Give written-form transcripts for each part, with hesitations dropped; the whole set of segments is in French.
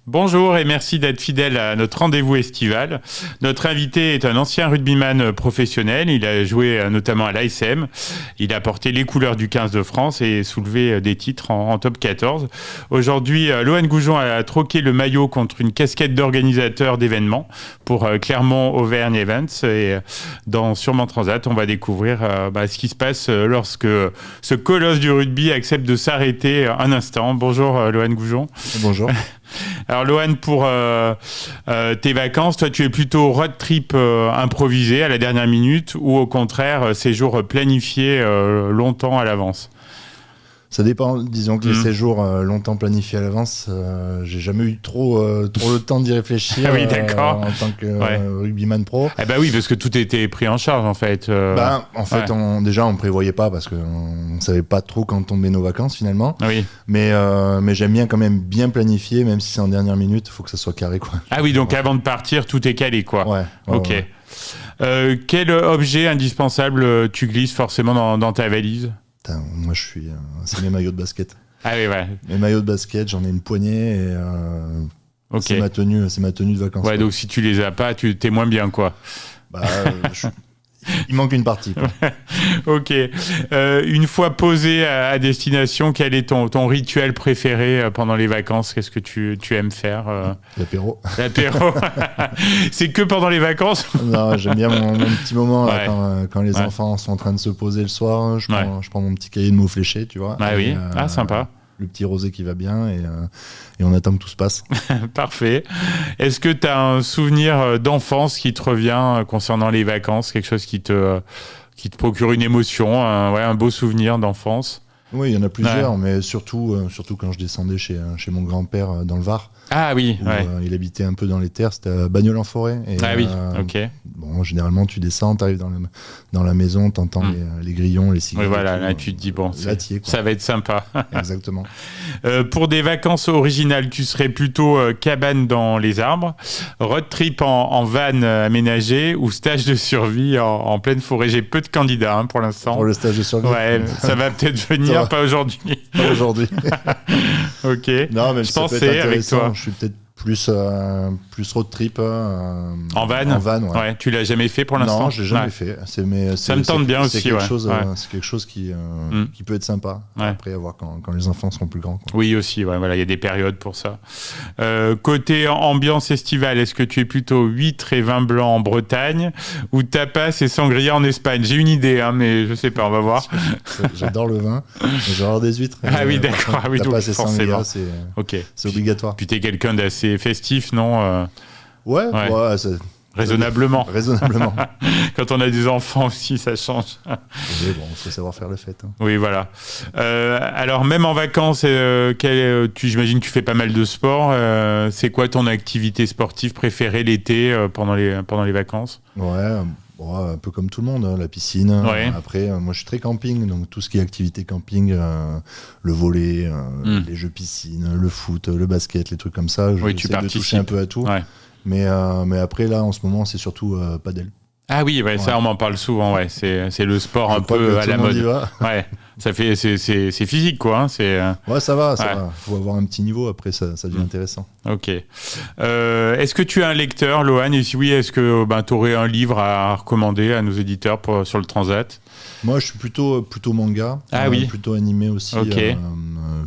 Bonjour et merci d'être fidèle à notre rendez-vous estival. Notre invité est un ancien rugbyman professionnel. Il a joué notamment à l'ASM. Il a porté les couleurs du 15 de France et soulevé des titres en top 14. Aujourd'hui, Lohan Goujon a troqué le maillot contre une casquette d'organisateur d'événements pour Clermont Auvergne Events. Et dans Sûrement Transat, on va découvrir ce qui se passe lorsque ce colosse du rugby accepte de s'arrêter un instant. Bonjour Lohan Goujon. Bonjour. Alors Lohan, pour tes vacances, toi tu es plutôt road trip improvisé à la dernière minute ou au contraire séjour planifié longtemps à l'avance? Ça dépend, disons que les séjours longtemps planifiés à l'avance, j'ai jamais eu trop le temps d'y réfléchir. Ah oui, d'accord. En tant que rugbyman pro. Eh ben oui, parce que tout était pris en charge en fait. On prévoyait pas parce qu'on savait pas trop quand tombaient nos vacances finalement. Oui. Mais j'aime bien quand même bien planifier, même si c'est en dernière minute, il faut que ça soit carré quoi. Ah oui, donc avant de partir, tout est calé quoi. Ouais. Ok. Ouais. Quel objet indispensable tu glisses forcément dans ta valise? Moi, c'est mes maillots de basket. Ah oui, ouais. Mes maillots de basket, j'en ai une poignée et okay. c'est ma tenue de vacances. Ouais, quoi. Donc si tu les as pas, t'es moins bien, quoi. Il manque une partie, quoi. Ok. Une fois posé à destination, quel est ton rituel préféré pendant les vacances? Qu'est-ce que tu aimes faire? L'apéro. L'apéro. C'est que pendant les vacances? Non, j'aime bien mon petit moment là, quand les enfants sont en train de se poser le soir. Je prends mon petit cahier de mots fléchés, tu vois. Ah oui. Sympa. Le petit rosé qui va bien et on attend que tout se passe. Parfait. Est-ce que tu as un souvenir d'enfance qui te revient concernant les vacances, quelque chose qui te procure une émotion, un beau souvenir d'enfance? Oui, il y en a plusieurs, mais surtout quand je descendais chez mon grand-père dans le Var. Ah oui, il habitait un peu dans les terres, c'était à Bagnols-en-Forêt. Ok. Bon, généralement, tu descends, tu arrives dans la maison, tu entends les grillons, les cigales. Oui, voilà, là tu te dis, ça va être sympa. Exactement. Pour des vacances originales, tu serais plutôt cabane dans les arbres, road trip en van aménagé ou stage de survie en pleine forêt? J'ai peu de candidats pour l'instant. Pour le stage de survie. Ouais, ça va peut-être venir, pas aujourd'hui. Pas aujourd'hui. Ok. Non, mais je pensais avec toi. Je suis peut-être plus road trip. En van. En van, ouais. Ouais. Tu l'as jamais fait pour l'instant? Non, je l'ai jamais fait. Ça me tente bien aussi. C'est quelque chose qui peut être sympa. Après, à voir quand les enfants seront plus grands. Quoi. Oui, aussi. Ouais, voilà, il y a des périodes pour ça. Côté ambiance estivale, est-ce que tu es plutôt huîtres et vin blanc en Bretagne ou tapas et sangria en Espagne? J'ai une idée, mais je sais pas, on va voir. J'adore le vin. J'adore des huîtres. Ah oui, d'accord. Ah oui, tapas donc, et sangria, c'est obligatoire. Puis t'es quelqu'un d'assez festif, non? Ouais. Raisonnablement. Quand on a des enfants aussi, ça change. Oui, bon, il faut savoir faire la fête. Oui, voilà. Alors, même en vacances, j'imagine que tu fais pas mal de sport. C'est quoi ton activité sportive préférée l'été pendant les vacances? Ouais, un peu comme tout le monde, la piscine. Ouais. Après, moi, je suis très camping, donc tout ce qui est activité camping, le volley, les jeux piscine, le foot, le basket, les trucs comme ça. Tu participes. De toucher un peu à tout. Ouais. Mais après, là, en ce moment, c'est surtout padel. Ah oui, ça, on m'en parle souvent. Ouais. C'est le sport un peu à la mode. Ouais. C'est physique, quoi. Ouais, ça va. Faut avoir un petit niveau. Après, ça devient intéressant. Ok. Est-ce que tu es un lecteur, Lohan? Et si oui, est-ce que tu aurais un livre à recommander à nos éditeurs sur le Transat? Moi, je suis plutôt manga. Oui. Plutôt animé aussi. Okay.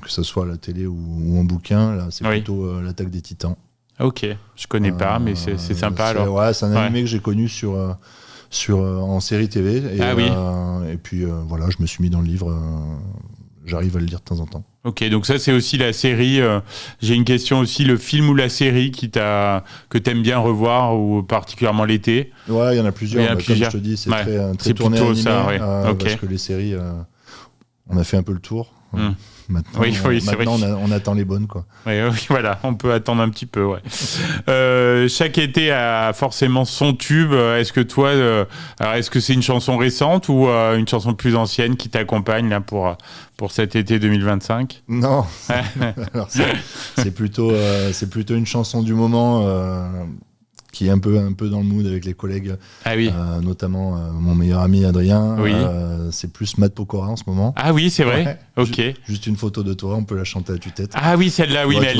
Que ce soit à la télé ou en bouquin. Là, c'est plutôt l'Attaque des Titans. Ok. Je connais pas, mais c'est sympa alors. Ouais, c'est un animé que j'ai connu en série TV. Et puis voilà, je me suis mis dans le livre. J'arrive à le lire de temps en temps. Ok, donc ça c'est aussi la série. J'ai une question aussi, le film ou la série que t'aimes bien revoir ou particulièrement l'été? Ouais, il y en a plusieurs. Comme je te dis, c'est très tourné animé. Ça, parce que les séries, on a fait un peu le tour. Maintenant, on attend les bonnes, quoi. Oui, voilà, on peut attendre un petit peu, ouais. Chaque été a forcément son tube. Est-ce que toi, est-ce que c'est une chanson récente ou une chanson plus ancienne qui t'accompagne là pour cet été 2025? Non, alors c'est plutôt une chanson du moment qui est un peu dans le mood avec les collègues, notamment mon meilleur ami Adrien. Oui. C'est plus Matt Pokora en ce moment. Ah oui, c'est vrai. Ok. Juste une photo de toi, on peut la chanter à tue-tête. Ah oui, celle-là, oui, mais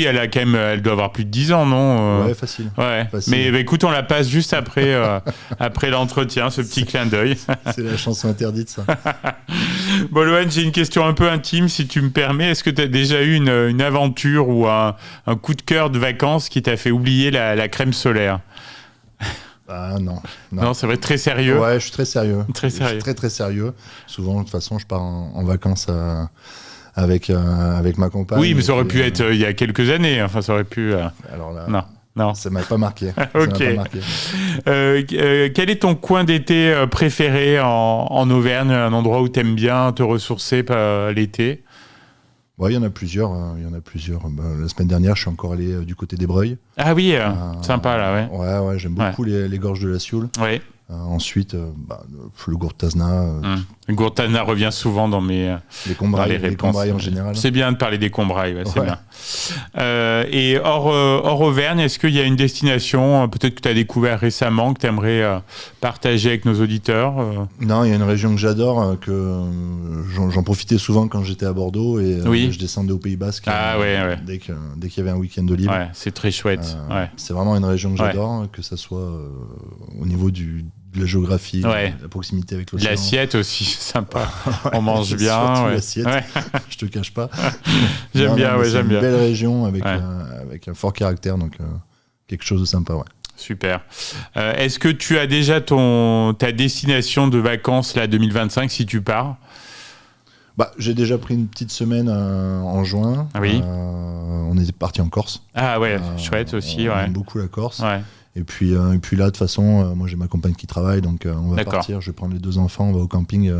elle a quand même, elle doit avoir plus de 10 ans, non Ouais, facile. Ouais. Facile. Mais écoute, on la passe juste après, après l'entretien, ce petit clin d'œil. C'est la chanson interdite, ça. Bon, Lohan, j'ai une question un peu intime, si tu me permets. Est-ce que tu as déjà eu une aventure ou un coup de cœur de vacances qui t'a fait oublier la crème solaire? Ah non. Non, c'est vrai, très sérieux. Ouais, je suis très sérieux. Très sérieux. Je suis très sérieux. Souvent, de toute façon, je pars en vacances avec ma compagne. Oui, mais ça aurait pu être il y a quelques années. Enfin, ça aurait pu... Alors là... Non. Ça m'a pas marqué. Ok. Quel est ton coin d'été préféré en Auvergne, un endroit où tu aimes bien te ressourcer l'été? Ouais, il y en a plusieurs. La semaine dernière, je suis encore allé du côté des Breuils. Ah oui, sympa là, ouais. Ouais, j'aime beaucoup les gorges de la Sioule. Ouais. Ensuite, le Gourtazna. Le Gourtazna revient souvent dans mes les Combrailles, les Combrailles en général. C'est bien de parler des Combrailles, c'est bien. Et hors Auvergne, est-ce qu'il y a une destination peut-être que tu as découvert récemment que tu aimerais partager avec nos auditeurs Non, il y a une région que j'adore, que j'en profitais souvent quand j'étais à Bordeaux et je descendais au Pays Basque dès qu'il y avait un week-end de libre. Ouais, c'est très chouette. C'est vraiment une région que j'adore, que ça soit au niveau de la géographie, la proximité avec l'océan. L'assiette aussi, sympa. On mange bien. Surtout l'assiette, je te cache pas. J'aime bien. C'est une belle région avec un fort caractère, donc quelque chose de sympa. Ouais. Super. Est-ce que tu as déjà ta destination de vacances là 2025 si tu pars? J'ai déjà pris une petite semaine en juin. Oui. On est parti en Corse. Ah ouais, chouette aussi. On aime beaucoup la Corse. Ouais. Et puis là, de toute façon, moi j'ai ma compagne qui travaille, donc on va partir. Je vais prendre les 2 enfants, on va au camping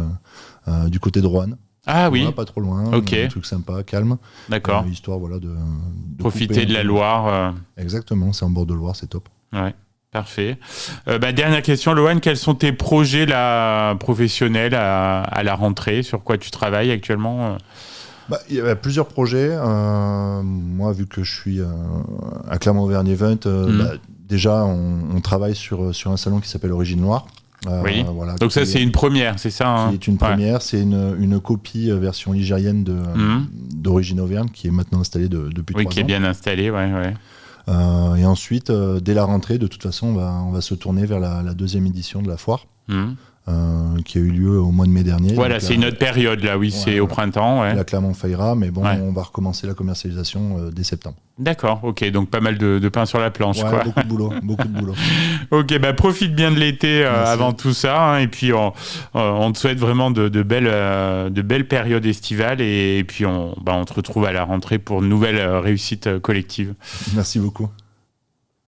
du côté de Roanne. Ah oui. Pas trop loin. Ok. Un truc sympa, calme. D'accord. Histoire de profiter de la Loire. Exactement, c'est en bord de Loire, c'est top. Ouais. Parfait. Dernière question, Lohan, quels sont tes projets là, professionnels à la rentrée? Sur quoi tu travailles actuellement? Il y a plusieurs projets. Moi, vu que je suis à Clermont-Auvergne Event, déjà, on travaille sur un salon qui s'appelle Origine Noire. Oui. Donc ça, c'est une première, c'est ça Qui est une première. C'est une copie version ligérienne d'Origine Auvergne qui est maintenant installée depuis 3 ans. Oui, qui est bien installée, ouais. Et ensuite, dès la rentrée, de toute façon, on va se tourner vers la 2e édition de la foire. Qui a eu lieu au mois de mai dernier. Voilà, c'est une autre période là, c'est au printemps. Ouais. La Clermont-Faillera, mais bon, on va recommencer la commercialisation dès septembre. D'accord, ok, donc pas mal de pain sur la planche. Ouais, quoi. beaucoup de boulot. Ok, profite bien de l'été avant tout ça, et puis on te souhaite vraiment de belles périodes estivales, et puis on te retrouve à la rentrée pour une nouvelle réussite collective. Merci beaucoup.